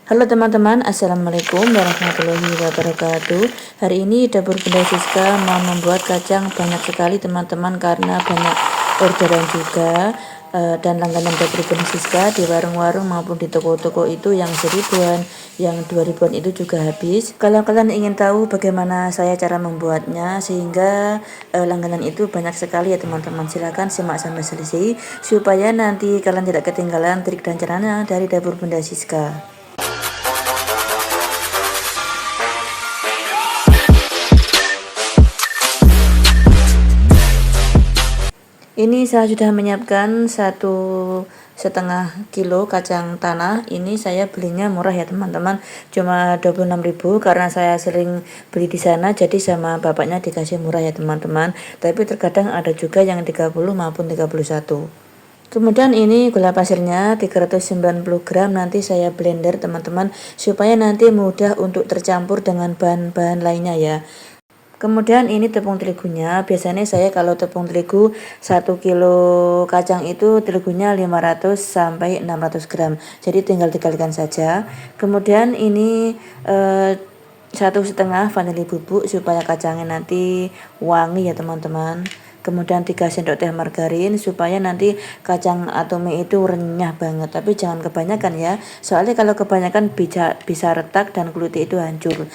Halo teman-teman, Assalamualaikum warahmatullahi wabarakatuh. Hari ini Dapur Bunda Siska mau membuat kacang banyak sekali teman-teman, karena banyak orderan juga dan langganan Dapur Bunda Siska di warung-warung maupun di toko-toko itu yang 1000-an, yang 2000-an itu juga habis. Kalau kalian ingin tahu bagaimana saya cara membuatnya sehingga langganan itu banyak sekali ya teman-teman, silahkan simak sampai selesai supaya nanti kalian tidak ketinggalan trik dan caranya dari Dapur Bunda Siska. Ini saya sudah menyiapkan 1,5 kilo kacang tanah. Ini saya belinya murah ya teman-teman, cuma 26.000 karena saya sering beli di sana, jadi sama bapaknya dikasih murah ya teman-teman. Tapi terkadang ada juga yang 30 maupun 31. Kemudian ini gula pasirnya 390 gram, nanti saya blender teman-teman supaya nanti mudah untuk tercampur dengan bahan-bahan lainnya ya. Kemudian ini tepung terigunya, biasanya saya kalau tepung terigu 1 kilo kacang itu terigunya 500 sampai 600 gram, jadi tinggal dikalikan saja. Kemudian ini 1,5 vanili bubuk supaya kacangnya nanti wangi ya teman-teman. Kemudian 3 sendok teh margarin supaya nanti kacang atau mie itu renyah banget, tapi jangan kebanyakan ya, soalnya kalau kebanyakan bisa retak dan kulitnya itu hancur.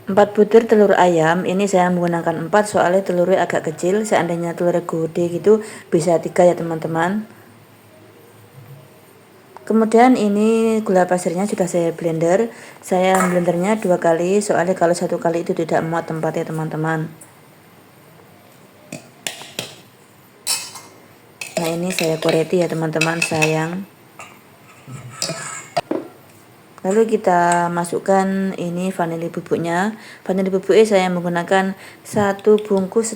4 butir telur ayam, ini saya menggunakan 4 soalnya telurnya agak kecil, seandainya telurnya gede gitu bisa 3 ya teman-teman. Kemudian ini gula pasirnya sudah saya blender, saya blendernya 2 kali soalnya kalau 1 kali itu tidak muat tempatnya teman-teman. Nah ini saya koreti ya teman-teman sayang. Lalu kita masukkan ini vanili bubuknya. Vanili bubuknya saya menggunakan 1,5 bungkus.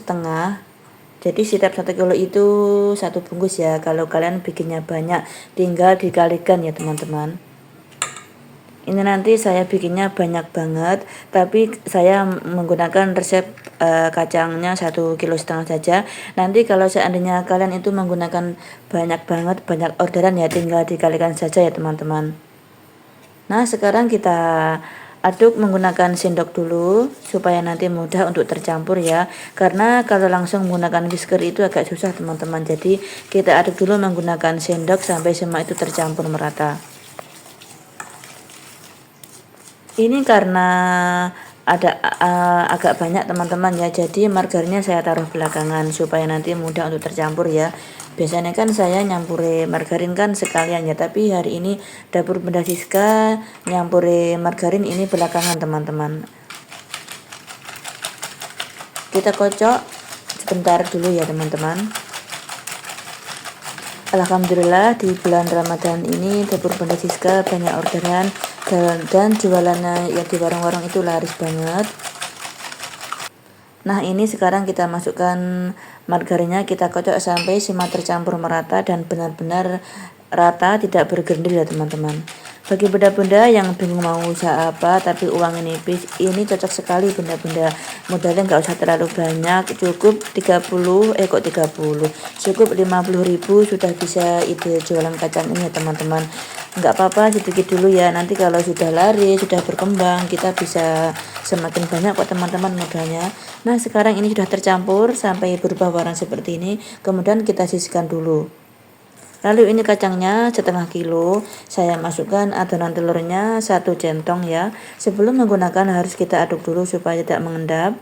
Jadi setiap 1 kilo itu 1 bungkus ya. Kalau kalian bikinnya banyak tinggal dikalikan ya teman-teman. Ini nanti saya bikinnya banyak banget, tapi saya menggunakan resep kacangnya 1,5 kilo saja. Nanti kalau seandainya kalian itu menggunakan banyak banget, banyak orderan ya, tinggal dikalikan saja ya teman-teman. Nah sekarang kita aduk menggunakan sendok dulu supaya nanti mudah untuk tercampur ya, karena kalau langsung menggunakan whisker itu agak susah teman-teman, jadi kita aduk dulu menggunakan sendok sampai semua itu tercampur merata. Ini karena ada agak banyak teman-teman ya, jadi margarinnya saya taruh belakangan supaya nanti mudah untuk tercampur ya. Biasanya kan saya nyampuri margarin kan sekalian ya, tapi hari ini Dapur Bunda Siska nyampuri margarin ini belakangan teman-teman. Kita kocok sebentar dulu ya teman-teman. Alhamdulillah di bulan Ramadan ini Dapur Bunda Siska banyak orderan dan jualannya ya di warung-warung itu laris banget. Nah ini sekarang kita masukkan margarinnya, kita kocok sampai semua tercampur merata dan benar-benar rata, tidak bergerindil ya teman-teman. Bagi bunda-bunda yang bingung mau usaha apa tapi uangnya nipis, ini cocok sekali bunda-bunda. Modalnya nggak usah terlalu banyak, cukup 30 cukup 50.000 sudah bisa ide jualan kacang ini ya teman-teman. Nggak apa-apa sedikit dulu ya, nanti kalau sudah lari, sudah berkembang, kita bisa semakin banyak kok teman-teman modalnya. Nah sekarang ini sudah tercampur sampai berubah warna seperti ini, kemudian kita sisihkan dulu. Lalu ini kacangnya 1,5 kilo, saya masukkan adonan telurnya 1 centong ya. Sebelum menggunakan harus kita aduk dulu supaya tidak mengendap.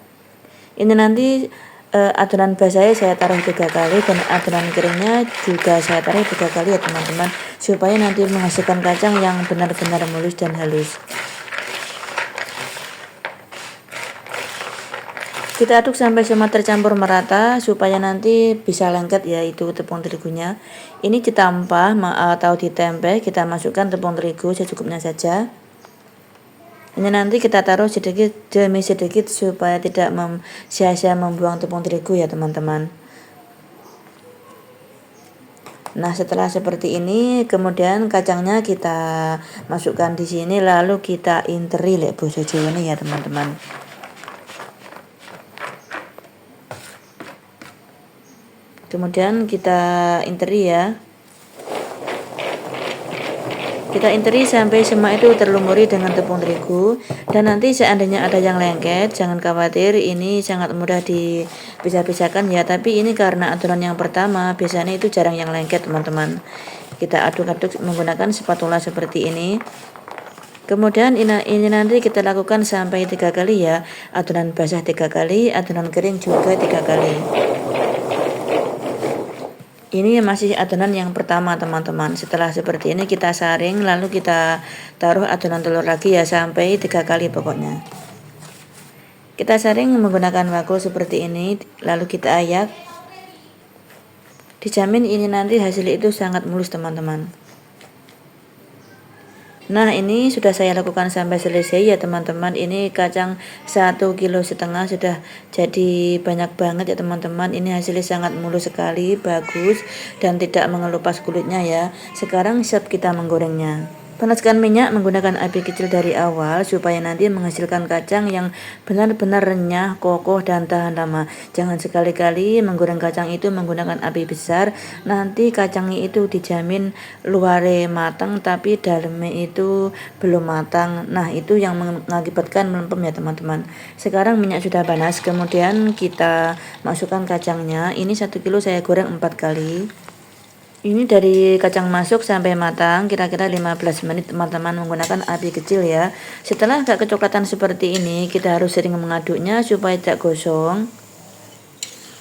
Ini nanti adonan basahnya saya taruh 3 kali dan adonan keringnya juga saya taruh 3 kali ya teman-teman, supaya nanti menghasilkan kacang yang benar-benar mulus dan halus. Kita aduk sampai semua tercampur merata supaya nanti bisa lengket ya itu tepung terigunya. Ini ditampah atau ditempe, kita masukkan tepung terigu secukupnya saja. Ini nanti kita taruh sedikit demi sedikit supaya tidak sia-sia membuang tepung terigu ya teman-teman. Nah setelah seperti ini kemudian kacangnya kita masukkan di sini, lalu kita interi lek basa Jawane ya teman-teman. Kemudian kita interi ya. Kita interi sampai semua itu terlumuri dengan tepung terigu. Dan nanti seandainya ada yang lengket, jangan khawatir, ini sangat mudah dipisah-pisahkan ya. Tapi ini karena aturan yang pertama, biasanya itu jarang yang lengket teman-teman. Kita aduk-aduk menggunakan spatula seperti ini. Kemudian ini nanti kita lakukan sampai 3 kali ya. Adonan basah 3 kali, adonan kering juga 3 kali. Ini masih adonan yang pertama teman-teman. Setelah seperti ini kita saring, lalu kita taruh adonan telur lagi ya, sampai 3 kali pokoknya. Kita saring menggunakan wakul seperti ini, lalu kita ayak. Dijamin ini nanti hasil itu sangat mulus teman-teman. Nah, ini sudah saya lakukan sampai selesai ya teman-teman. Ini kacang 1,5 kilo sudah jadi banyak banget ya teman-teman. Ini hasilnya sangat mulus sekali, bagus dan tidak mengelupas kulitnya ya. Sekarang siap kita menggorengnya. Panaskan minyak menggunakan api kecil dari awal supaya nanti menghasilkan kacang yang benar-benar renyah, kokoh dan tahan lama. Jangan sekali-kali menggoreng kacang itu menggunakan api besar, nanti kacangnya itu dijamin luarnya matang tapi dalamnya itu belum matang. Nah, itu yang mengakibatkan melempem ya teman-teman. Sekarang minyak sudah panas, kemudian kita masukkan kacangnya. Ini 1 kilo saya goreng 4 kali. Ini dari kacang masuk sampai matang kira-kira 15 menit teman-teman, menggunakan api kecil ya. Setelah agak kecoklatan seperti ini, kita harus sering mengaduknya supaya tidak gosong.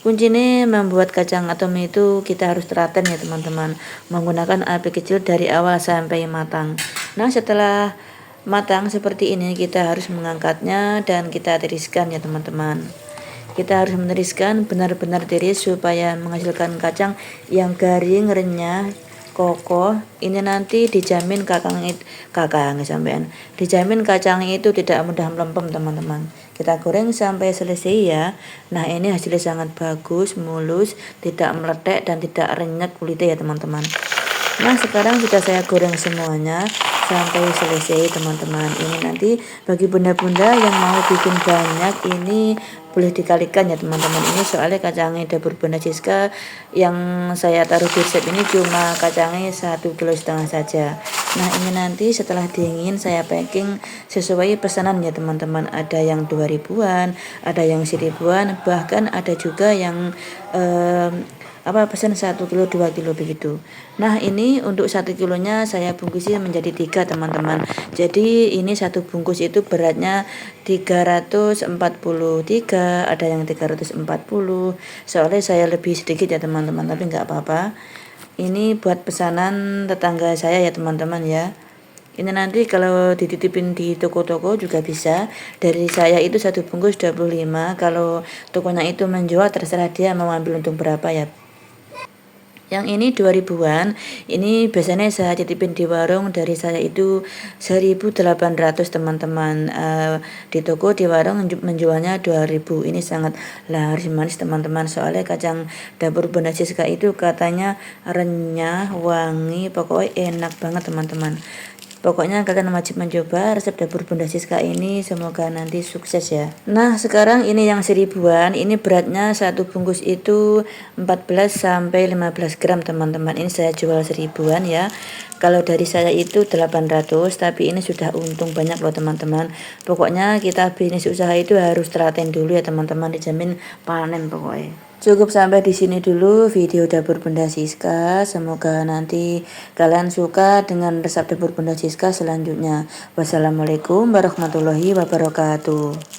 Kuncinya membuat kacang atom itu kita harus telaten ya teman-teman, menggunakan api kecil dari awal sampai matang. Nah, setelah matang seperti ini kita harus mengangkatnya dan kita tiriskan ya teman-teman. Kita harus meniriskan benar-benar tiris supaya menghasilkan kacang yang garing, renyah, kokoh. Ini nanti dijamin dijamin kacangnya itu tidak mudah melempem teman-teman. Kita goreng sampai selesai ya. Nah, ini hasilnya sangat bagus, mulus, tidak meletek dan tidak renyah kulitnya ya teman-teman. Nah, sekarang sudah saya goreng semuanya sampai selesai teman-teman. Ini nanti bagi bunda-bunda yang mau bikin banyak, ini boleh dikalikan ya teman-teman. Ini soalnya kacangnya dapur Bunda Siska yang saya taruh di resep ini cuma kacangnya 1,5 kilo saja. Nah, ini nanti setelah dingin saya packing sesuai pesanan ya teman-teman. Ada yang 2 ribuan, ada yang 1 ribuan, bahkan ada juga yang pesan 1 kilo 2 kilo begitu. Nah, ini untuk 1 kilonya saya bungkusnya menjadi 3 teman-teman. Jadi ini satu bungkus itu beratnya 343, ada yang 340. Soalnya saya lebih sedikit ya teman-teman, tapi nggak apa-apa. Ini buat pesanan tetangga saya ya teman-teman ya. Ini nanti kalau dititipin di toko-toko juga bisa. Dari saya itu satu bungkus 25. Kalau tokonya itu menjual terserah dia mau ambil untung berapa ya. Yang ini 2 ribuan. Ini biasanya saya titipin di warung, dari saya itu 1.800 teman-teman. Di toko, di warung menjualnya 2.000. Ini sangat laris manis teman-teman. Soalnya kacang dapur Bunda Siska itu katanya renyah, wangi, pokoknya enak banget teman-teman. Pokoknya kalian wajib mencoba resep dapur Bunda Siska ini, semoga nanti sukses ya. Nah, sekarang ini yang 1 ribuan, ini beratnya satu bungkus itu 14 sampai 15 gram teman-teman. Ini saya jual 1 ribuan ya. Kalau dari saya itu 800, tapi ini sudah untung banyak loh teman-teman. Pokoknya kita bisnis usaha itu harus telaten dulu ya teman-teman, dijamin panen pokoknya. Cukup sampai di sini dulu video dapur Bunda Siska. Semoga nanti kalian suka dengan resep dapur Bunda Siska selanjutnya. Wassalamualaikum warahmatullahi wabarakatuh.